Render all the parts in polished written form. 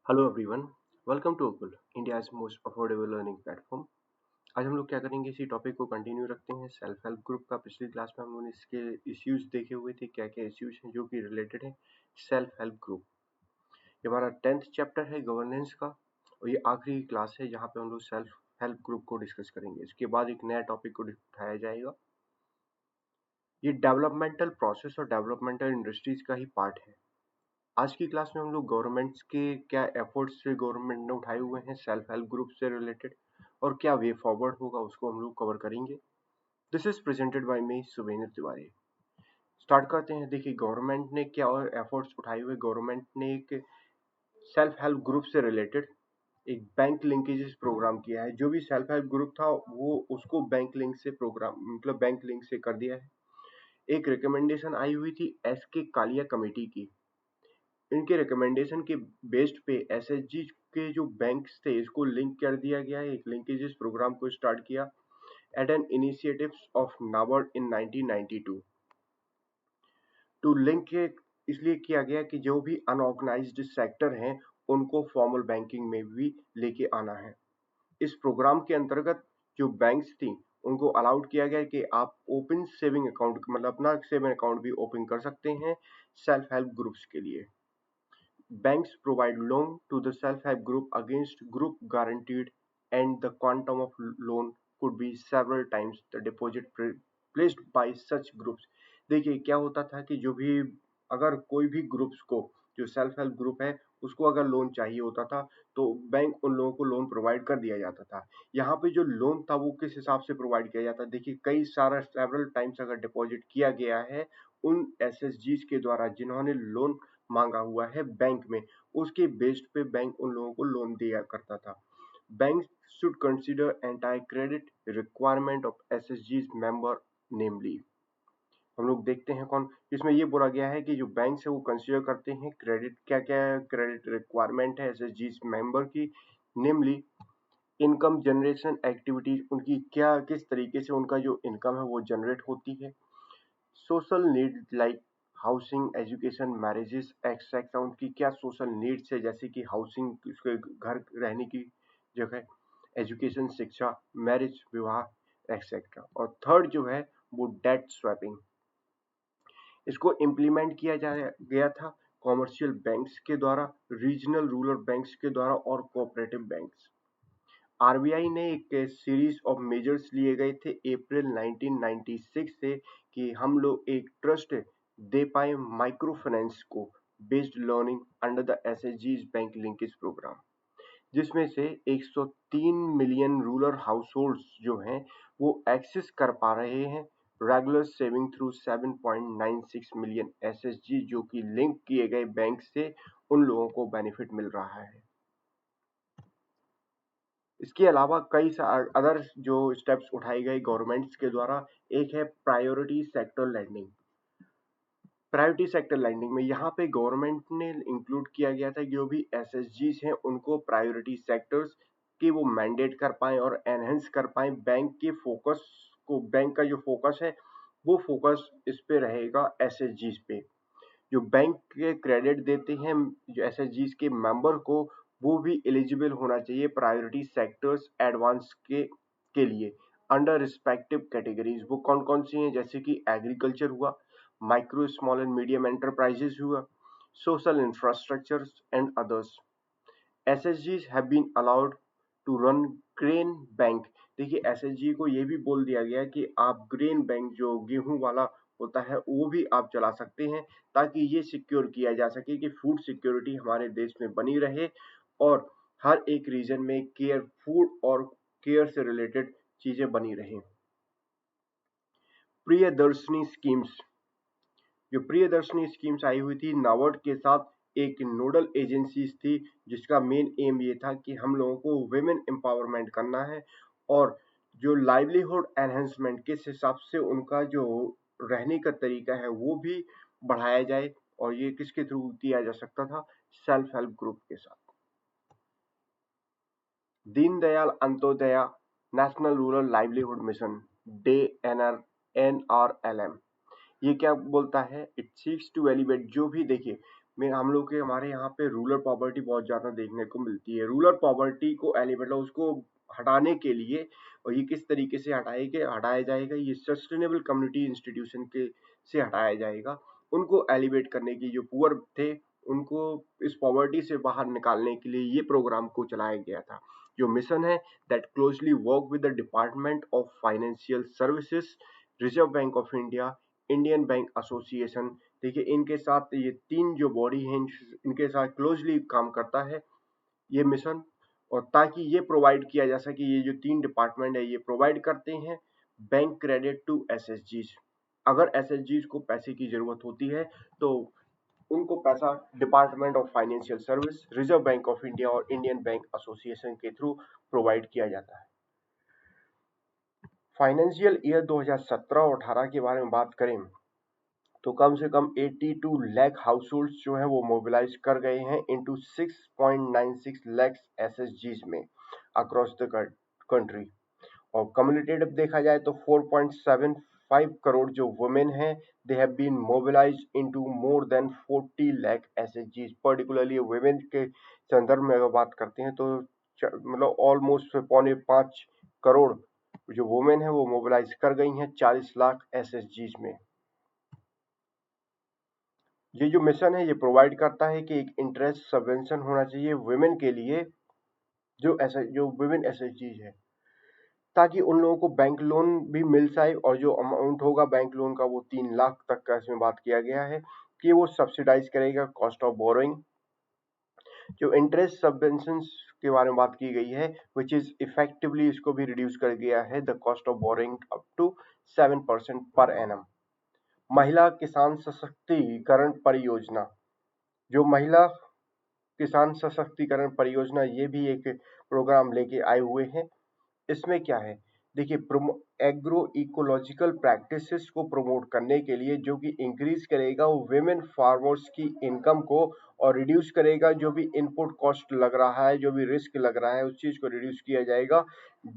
Hello everyone, welcome to Okul, India's most affordable learning platform. आज हम लोग क्या करेंगे, इसी टॉपिक को कंटिन्यू रखते हैं। सेल्फ हेल्प ग्रुप का पिछली क्लास में हम लोगों ने इसके इश्यूज देखे हुए थे, क्या क्या इश्यूज हैं जो कि रिलेटेड है सेल्फ हेल्प ग्रुप। ये हमारा 10th चैप्टर है गवर्नेंस का, और ये आखिरी क्लास है जहाँ पे हम लोग सेल्फ हेल्प ग्रुप को डिस्कस करेंगे। इसके बाद एक नया टॉपिक को उठाया जाएगा। ये डेवलपमेंटल प्रोसेस और डेवलपमेंटल इंडस्ट्रीज का ही पार्ट है। आज की क्लास में हम लोग गवर्नमेंट्स के क्या एफर्ट्स गवर्नमेंट ने उठाए हुए हैं सेल्फ हेल्प ग्रुप से रिलेटेड, और क्या वे फॉरवर्ड होगा उसको हम लोग कवर करेंगे। This is presented by me Subendra Tiwari. Start करते हैं। देखिए, गवर्नमेंट ने क्या और एफर्ट्स उठाए हुए। गवर्नमेंट ने एक सेल्फ हेल्प ग्रुप से रिलेटेड एक बैंक लिंकेजेस प्रोग्राम किया है। जो भी सेल्फ हेल्प ग्रुप था वो उसको बैंक लिंक से प्रोग्राम मतलब बैंक लिंक से कर दिया है। एक रिकमेंडेशन आई हुई थी एस के कालिया कमेटी की। इनके रिकमेंडेशन के बेस्ड पे एसएचजी के जो बैंक्स थे इसको लिंक कर दिया गया है। एक लिंकेजेस प्रोग्राम को स्टार्ट किया at an initiatives of NABARD in 1992। To link इसलिए किया गया कि जो भी अनऑर्गेनाइज्ड सेक्टर हैं उनको फॉर्मल बैंकिंग में भी लेके आना है। इस प्रोग्राम के अंतर्गत जो बैंक्स थी उनको अलाउड किया गया कि आप ओपन सेविंग अकाउंट मतलब अपना सेविंग अकाउंट भी ओपन कर सकते हैं सेल्फ हेल्प ग्रुप्स के लिए। Banks provide loan to the self-help group against group guaranteed, and the quantum of loan could be several times the deposit placed by such groups। देखिए क्या होता था कि जो भी अगर कोई भी ग्रुप्स को जो सेल्फ हेल्प ग्रुप है उसको अगर लोन चाहिए होता था तो बैंक उन लोगों को लोन प्रोवाइड कर दिया जाता था। यहाँ पे जो लोन था वो किस हिसाब से प्रोवाइड किया जाता है, देखिए कई सारा सेवरल टाइम्स अगर डिपॉजिट किया गया है उन एसएचजीज के द्वारा जिन्होंने लोन मांगा हुआ है बैंक में, उसके बेस्ड पे बैंक उन लोगों को लोन दिया करता था। Bank should consider entire credit requirement of एसएचजीज मेंबर नेमली। हम लोग देखते हैं कौन इसमें ये बोला गया है कि जो बैंक है वो कंसीडर करते हैं क्रेडिट क्या क्या क्रेडिट रिक्वायरमेंट है एसएचजीज मेंबर की। नेमली इनकम जनरेशन एक्टिविटीज, उनकी क्या किस तरीके से उनका जो इनकम है वो जनरेट होती है। Social need like housing, education, marriages etcetera, उनकी क्या सोशल नीड्स है जैसे कि हाउसिंग, उसके घर रहने की जगह, एजुकेशन शिक्षा, मैरिज विवाह एक्सेट्रा। और थर्ड जो है वो डेट स्वैपिंग। इसको इम्प्लीमेंट किया गया था कॉमर्शियल बैंक्स के द्वारा, रीजनल रूरल बैंक्स के द्वारा और कोऑपरेटिव बैंक्स। आरबीआई ने एक सीरीज ऑफ मेजर्स लिए गए थे अप्रैल 1996 से कि हम लोग एक ट्रस्ट दे पाए माइक्रो फाइनेंस को बेस्ड लर्निंग अंडर द एसएचजीज बैंक लिंकेज प्रोग्राम, जिसमें से 103 मिलियन रूरल हाउस होल्ड्स जो हैं वो एक्सेस कर पा रहे हैं regular saving through 7.96 million SHG जो कि लिंक किए गए बैंक से उन लोगों को बेनिफिट मिल रहा है। इसके अलावा कई अदर जो स्टेप्स उठाए गए गवर्नमेंट्स के द्वारा, एक है priority sector lending. Priority sector lending में यहाँ पे गवर्नमेंट ने इंक्लूड किया गया था जो भी एसएचजीज हैं उनको प्रायोरिटी सेक्टर्स की वो मैंडेट कर पाए और एनहेंस कर पाए बैंक के फोकस को। बैंक का जो फोकस है वो फोकस इस पे रहेगा एसएचजीज पे। जो बैंक के क्रेडिट देते हैं जो एसएचजीज के मेंबर को, वो भी एलिजिबल होना चाहिए प्रायोरिटी सेक्टर्स एडवांस के लिए अंडर रिस्पेक्टिव कैटेगरीज। वो कौन कौन सी हैं, जैसे कि एग्रीकल्चर हुआ, micro small and medium enterprises हुआ, सोशल इंफ्रास्ट्रक्चर एंड अदर्स। एसएचजीज have been allowed to run grain bank. देखिए एसएचजी को ये भी बोल दिया गया कि आप ग्रेन बैंक जो गेहूं वाला होता है वो भी आप चला सकते हैं, ताकि ये सिक्योर किया जा सके कि फूड सिक्योरिटी हमारे देश में बनी रहे और हर एक रीजन में केयर फूड और केयर से रिलेटेड चीजें बनी रहें। प्रियदर्शनी स्कीम्स, जो प्रियदर्शनी स्कीम्स आई हुई थी नाबार्ड के साथ एक नोडल एजेंसीज थी जिसका मेन एम ये था कि हम लोगों को वुमेन एम्पावरमेंट करना है और जो लाइवलीहुड एनहेंसमेंट किस हिसाब से उनका जो रहने का तरीका है वो भी बढ़ाया जाए, और ये किसके थ्रू किया जा सकता था, सेल्फ हेल्प ग्रुप के साथ। Deendayal Antyodaya national rural livelihood mission day NRLM, ये क्या बोलता है, इट सीक्स टू एलिवेट जो भी देखिए में हम लोग के हमारे यहाँ पे रूरल पॉवर्टी बहुत ज़्यादा देखने को मिलती है। रूरल पॉवर्टी को मतलब उसको हटाने के लिए, और ये किस तरीके से हटाया जाएगा, ये सस्टेनेबल कम्युनिटी इंस्टीट्यूशन के से हटाया जाएगा। उनको एलिवेट करने की, जो पुअर थे उनको इस पॉवर्टी से बाहर निकालने के लिए ये प्रोग्राम को चलाया गया था। जो मिशन है that closely work with the department of financial services, reserve bank of India, Indian bank association. देखिए इनके साथ ये तीन जो बॉडी हैं इनके साथ क्लोजली काम करता है ये मिशन, और ताकि ये प्रोवाइड किया जा सके, ये जो तीन डिपार्टमेंट है ये प्रोवाइड करते हैं बैंक क्रेडिट टू एसएचजीज। अगर एसएचजीज को पैसे की जरूरत होती है तो उनको पैसा department of financial service, reserve bank of India और इंडियन बैंक एसोसिएशन के थ्रू प्रोवाइड किया जाता है। फाइनेंशियल ईयर 2017 और 18 के बारे में बात करें तो कम से कम 82 लाख हाउस होल्ड जो है वो मोबिलाइज कर गए हैं इनटू 6.96 लाख एसएचजीज में अक्रॉस द कंट्री। और कम्युनिटेटिव देखा जाए तो 4.75 करोड़ जो वुमेन हैं they have been mobilise into more than 40 lakh एसएचजीज। पर्टिकुलरली वुमेन के संदर्भ में अगर बात करते हैं तो मतलब ऑलमोस्ट 4.5 करोड़ जो वुमेन है वो मोबिलाइज कर गई हैं 40 लाख एसएचजीज में। ये जो मिशन है ये प्रोवाइड करता है कि एक इंटरेस्ट सबवेंशन होना चाहिए वुमेन के लिए, जो वुमेन एसएचजीज है, ताकि उन लोगों को बैंक लोन भी मिल जाए, और जो अमाउंट होगा बैंक लोन का वो 3 लाख तक का इसमें बात किया गया है कि वो सब्सिडाइज करेगा कॉस्ट ऑफ बोरोइंग। जो इंटरेस्ट सबवेंशन के बारे में बात की गई है विच इज इफेक्टिवली इसको भी रिड्यूस कर गया है the cost of borrowing up to 7% per annum. महिला किसान सशक्तिकरण परियोजना, जो महिला किसान सशक्तिकरण परियोजना ये भी एक प्रोग्राम लेके आए हुए हैं। इसमें क्या है देखिए, एग्रो इकोलॉजिकल प्रैक्टिसेस को प्रमोट करने के लिए जो कि इंक्रीज करेगा वुमेन फार्मर्स की इनकम को, और रिड्यूस करेगा जो भी इनपुट कॉस्ट लग रहा है, जो भी रिस्क लग रहा है उस चीज को रिड्यूस किया जाएगा।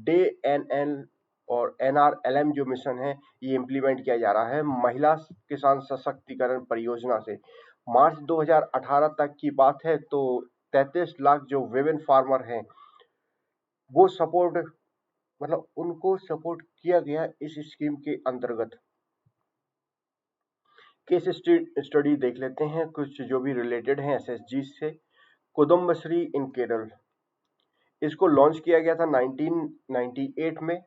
डे एन एन और NRLM जो मिशन है ये इम्प्लीमेंट किया जा रहा है महिला किसान सशक्तिकरण परियोजना से। मार्च 2018 तक की बात है तो 33 लाख जो वुमेन फार्मर हैं वो सपोर्ट, मतलब उनको सपोर्ट किया गया इस स्कीम के अंतर्गत। केस स्टडी देख लेते हैं कुछ जो भी रिलेटेड हैं एसएचजी से। कुदुम्बश्री इन केरल, इसको लॉन्च किया गया था 1998 में।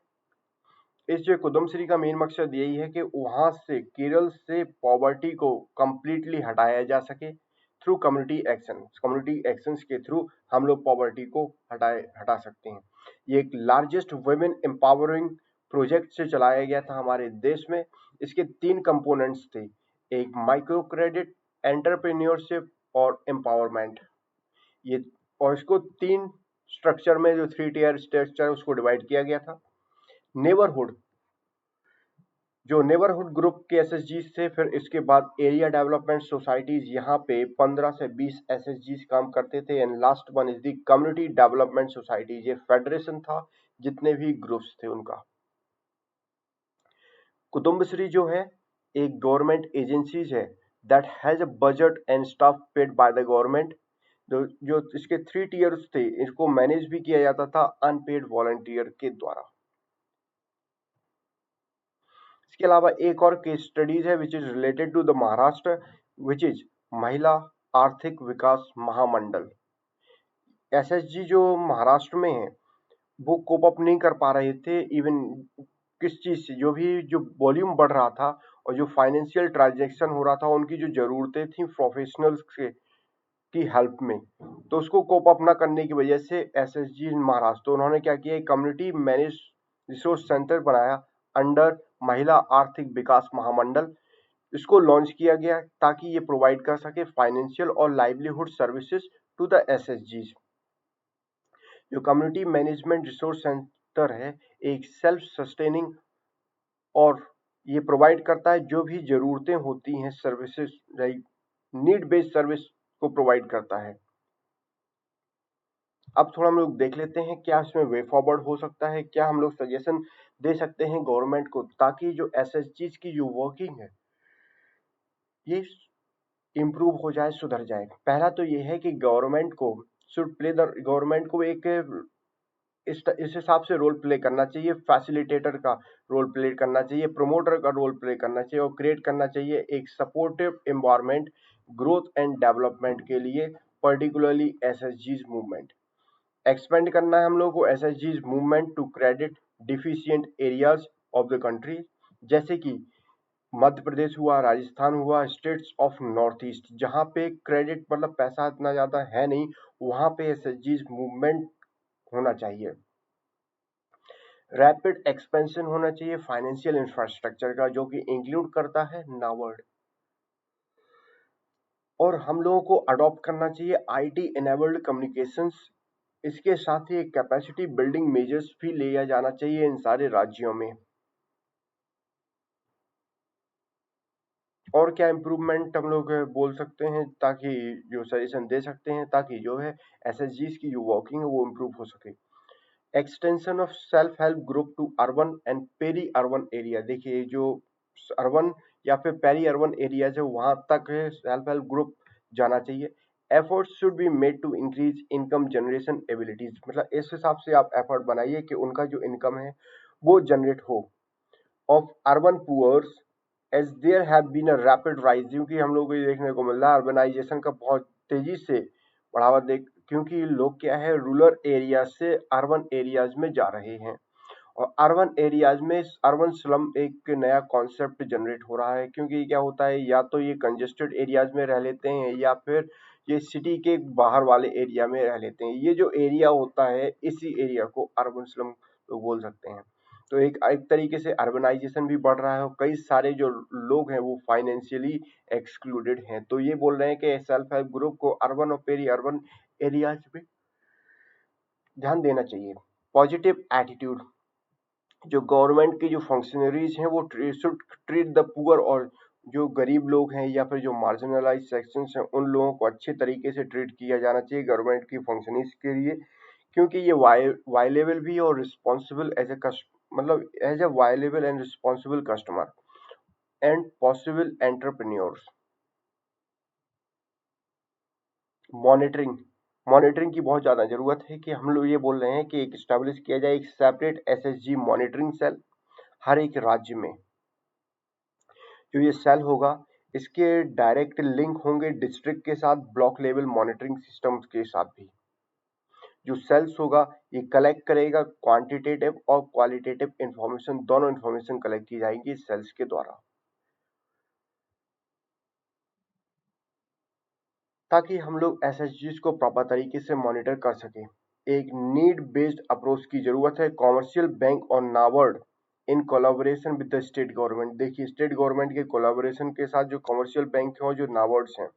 इस जो कुदुम्बश्री का मेन मकसद यही है कि वहां से केरल से पॉवर्टी को कंप्लीटली हटाया जा सके through community action. Community actions के थ्रू हम लोग पॉवर्टी को हटा सकते हैं। ये एक लार्जेस्ट वुमेन एम्पावरिंग प्रोजेक्ट से चलाया गया था हमारे देश में। इसके 3 कंपोनेंट्स थे, एक माइक्रो क्रेडिट, एंटरप्रेन्योरशिप और एम्पावरमेंट। ये और इसको 3 स्ट्रक्चर में, जो 3 टियर स्ट्रक्चर उसको डिवाइड किया गया था। नेबरहुड, जो नेबरहुड ग्रुप के एसएचजी थे, फिर इसके बाद एरिया डेवलपमेंट सोसाइटीज, यहाँ पे 15 से 20 एसएचजी काम करते थे। And last one is the community development societies, ये फेडरेशन था जितने भी ग्रुप्स थे उनका। कुदुम्बश्री जो है एक गवर्नमेंट एजेंसीज है that has a budget and staff paid by the government. जो इसके 3 टियर्स थे इसको मैनेज भी किया जाता था अनपेड वॉलंटियर के द्वारा। इसके अलावा एक और केस स्टडीज है which is related to the Maharashtra, which is Mahila Arthik Vikas महामंडल। SHG जो महाराष्ट्र में है वो कोप अप नहीं कर पा रहे थे इवन किस चीज से, जो वॉल्यूम बढ़ रहा था और जो फाइनेंशियल ट्रांजेक्शन हो रहा था, उनकी जो जरूरतें थी प्रोफेशनल्स की हेल्प में, तो उसको कोप अप ना करने की वजह से एसएचजी महाराष्ट्र, तो उन्होंने क्या किया, कम्युनिटी मैनेज रिसोर्स सेंटर बनाया अंडर महिला आर्थिक विकास महामंडल। इसको लॉन्च किया गया ताकि ये प्रोवाइड कर सके फाइनेंशियल और लाइवलीहुड सर्विसेज टू द एसएचजीज। जो कम्युनिटी मैनेजमेंट रिसोर्स सेंटर है एक सेल्फ सस्टेनिंग, और ये प्रोवाइड करता है जो भी जरूरतें होती हैं services, like need based service को प्रोवाइड करता है। अब थोड़ा हम लोग देख लेते हैं क्या इसमें वे फॉरवर्ड हो सकता है, क्या हम लोग सजेशन दे सकते हैं गवर्नमेंट को ताकि जो एसएचजीज की जो वर्किंग है ये इम्प्रूव हो जाए, सुधर जाए। पहला तो ये है कि गवर्नमेंट को गवर्नमेंट को एक इस हिसाब से रोल प्ले करना चाहिए, फैसिलिटेटर का रोल प्ले करना चाहिए, प्रमोटर का रोल प्ले करना चाहिए और क्रिएट करना चाहिए एक supportive environment growth and development के लिए, पर्टिकुलरली एसएचजीज मूवमेंट। एक्सपेंड करना है हम लोग को एसएचजीज movement to credit deficient areas of the country, जैसे कि मध्य प्रदेश हुआ, राजस्थान हुआ, स्टेट्स ऑफ नॉर्थ ईस्ट, जहां पे क्रेडिट मतलब पैसा इतना ज्यादा है नहीं, वहां पे एसएचजीज मूवमेंट होना चाहिए। रैपिड एक्सपेंशन होना चाहिए फाइनेंशियल इंफ्रास्ट्रक्चर का, जो कि इंक्लूड करता है नावर्ड। और हम लोगों को अडॉप्ट करना चाहिए आईटी एनेबल्ड कम्युनिकेशंस। इसके साथ ही एक कैपेसिटी बिल्डिंग मेजर्स भी लिया जाना चाहिए इन सारे राज्यों में। और क्या इम्प्रूवमेंट हम लोग बोल सकते हैं, ताकि जो सजेशन दे सकते हैं ताकि जो है एसएचजीज की जो वर्किंग है वो इम्प्रूव हो सके। Extension of self help group to urban and peri urban area. देखिए जो अर्बन या फिर पेरी अर्बन एरिया है वहां तक सेल्फ हेल्प ग्रुप जाना चाहिए। Efforts should be made to increase income generation abilities, मतलब इस हिसाब से आप एफर्ट बनाइए कि उनका जो इनकम है वो जनरेट हो। Of urban poors as there have been a rapid rise, क्योंकि हम लोग को ये देखने को मिल रहा है अर्बनाइजेशन का बहुत तेजी से बढ़ावा दे, क्योंकि लोग क्या है रूरल एरिया से अर्बन एरियाज में जा रहे हैं। और अर्बन एरियाज में अर्बन स्लम एक नया कॉन्सेप्ट जनरेट हो रहा है, क्योंकि क्या होता है या तो ये कंजेस्टेड एरियाज में रह लेते हैं या फिर ये सिटी के बाहर वाले एरिया में रह लेते हैं। ये जो एरिया होता है इसी एरिया को अर्बन स्लम लोग बोल सकते हैं। तो एक तरीके से अर्बनाइजेशन भी बढ़ रहा है और कई सारे जो लोग हैं वो फाइनेंशियली एक्सक्लूडेड हैं। तो ये बोल रहे हैं कि सेल्फ हेल्प ग्रुप को अर्बन और पेरी अर्बन एरियाज पे ध्यान देना चाहिए। पॉजिटिव एटीट्यूड, जो गवर्नमेंट की जो फंक्शनरीज हैं वो शुड ट्रीट द पुअर, और जो गरीब लोग हैं या फिर जो मार्जिनलाइज सेक्शंस हैं उन लोगों को अच्छे तरीके से ट्रीट किया जाना चाहिए गवर्नमेंट की फंक्शनरीज के लिए, क्योंकि ये वायलेबल भी और रिस्पॉन्सिबल एज ए मतलब as a viable and responsible customer and possible entrepreneurs. Monitoring, monitoring की बहुत ज्यादा जरूरत है कि हम लोग ये बोल रहे हैं कि एक स्टैब्लिश किया जाए एक सेपरेट एसएचजी मॉनिटरिंग सेल हर एक राज्य में। जो ये सेल होगा इसके डायरेक्ट लिंक होंगे डिस्ट्रिक्ट के साथ, ब्लॉक लेवल मॉनिटरिंग सिस्टम के साथ भी। जो सेल्स होगा ये कलेक्ट करेगा क्वांटिटेटिव और क्वालिटेटिव इंफॉर्मेशन, दोनों इंफॉर्मेशन कलेक्ट की जाएंगी सेल्स के द्वारा, ताकि हम लोग एसएचजीज को प्रॉपर तरीके से मॉनिटर कर सकें। एक नीड बेस्ड अप्रोच की जरूरत है। कॉमर्शियल बैंक और NABARD in collaboration with the state government. देखिए स्टेट गवर्नमेंट के कोलैबोरेशन के साथ जो कॉमर्शियल बैंक हैं और जो नाबार्ड्स हैं,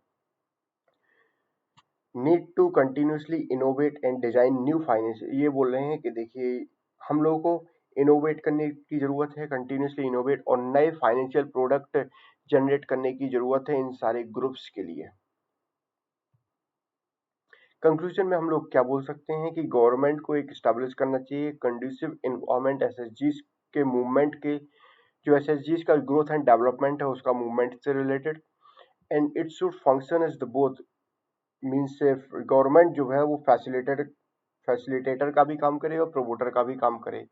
need to continuously innovate and design new finance. ये बोल रहे हैं कि देखिए हम लोगों को इनोवेट करने की जरूरत है, कंटिन्यूसली इनोवेट, और नए फाइनेंशियल प्रोडक्ट जनरेट करने की जरूरत है इन सारे ग्रुप्स के लिए। कंक्लूजन में हम लोग क्या बोल सकते हैं कि गवर्नमेंट को एक स्टैब्लिश करना चाहिए कंड्यूसिव इन्वायरमेंट एसएचजीज के मूवमेंट के, जो एसएचजीज का ग्रोथ एंड डेवलपमेंट है उसका मूवमेंट से related, and it should function as the both means government जो है वो फैसिलिटेटर का भी काम करे और प्रोमोटर का भी काम करे।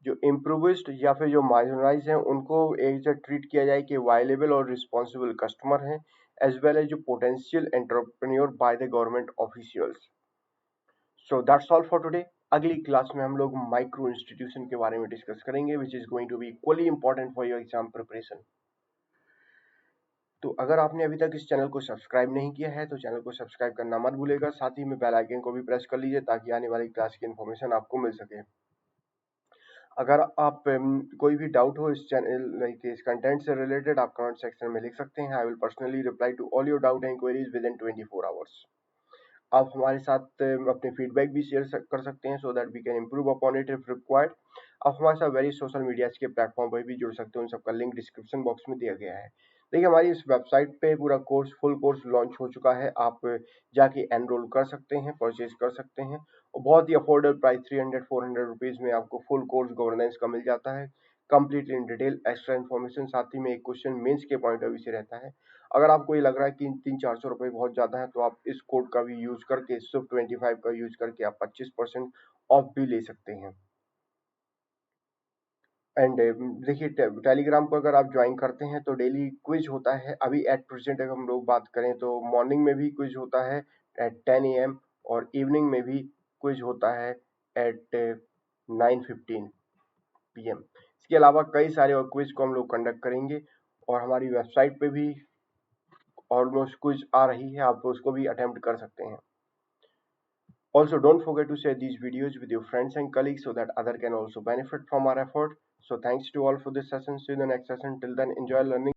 जो इम्प्रूविस्ट या फिर जो मार्जिनलाइज हैं उनको एक जगह ट्रीट किया जाए कि वायलेबल और रिस्पॉन्सिबल कस्टमर हैं, एज वेल एज जो potential entrepreneur by the government officials. So that's all for today. अगली क्लास में हम लोग माइक्रो इंस्टीट्यूशन के बारे में डिस्कस करेंगे, which is going to be equally important for your exam preparation. तो अगर आपने अभी तक इस चैनल को सब्सक्राइब नहीं किया है तो चैनल को सब्सक्राइब करना मत भूलेगा, साथ ही में बेल आइकन को भी प्रेस कर लीजिए ताकि आने वाली क्लास की इन्फॉर्मेशन आपको मिल सके। अगर आप कोई भी डाउट हो इस चैनल लाइक इस कंटेंट से रिलेटेड, आप कमेंट सेक्शन में लिख सकते हैं। I will personally reply to all your doubt and queries within 24 hours. आप हमारे साथ अपने फीडबैक भी शेयर कर सकते हैं, so that we can improve upon it if required. आप हमारे साथ वेरी सोशल मीडिया के प्लेटफॉर्म पर भी जुड़ सकते हैं, उन सबका लिंक डिस्क्रिप्शन बॉक्स में दिया गया है। देखिए हमारी इस वेबसाइट पे पूरा कोर्स फुल कोर्स लॉन्च हो चुका है, आप जाके एनरोल कर सकते हैं, परचेज कर सकते हैं, और बहुत ही अफोर्डेबल प्राइस 300-400 रुपीज में आपको फुल कोर्स गवर्नेंस का मिल जाता है। Completely in detail, extra information, साथ ही में एक क्वेश्चन मेंस के पॉइंट ऑफ व्यू से रहता है। अगर आपको ये लग रहा है कि 300-400 रुपये बहुत ज़्यादा है, तो आप इस कोड का भी यूज़ करके, SUP25 का यूज़ करके आप 25% ऑफ भी ले सकते हैं। एंड देखिए, टेलीग्राम को अगर आप ज्वाइन करते हैं तो डेली क्विज होता है। अभी एट प्रेजेंट अगर हम लोग बात करें तो मॉर्निंग में भी क्विज होता है एट 10 AM, और इवनिंग में भी क्विज होता है एट 9:15 PM। इसके अलावा कई सारे और क्विज को हम लोग कंडक्ट करेंगे, और हमारी वेबसाइट पे भी ऑलमोस्ट क्विज आ रही है, आप उसको भी अटेम्प्ट कर सकते हैं। Also, don't forget to share these videos with your friends and colleagues so that other can also benefit from our effort. So thanks to all for this session. See you in the next session. Till then, enjoy learning.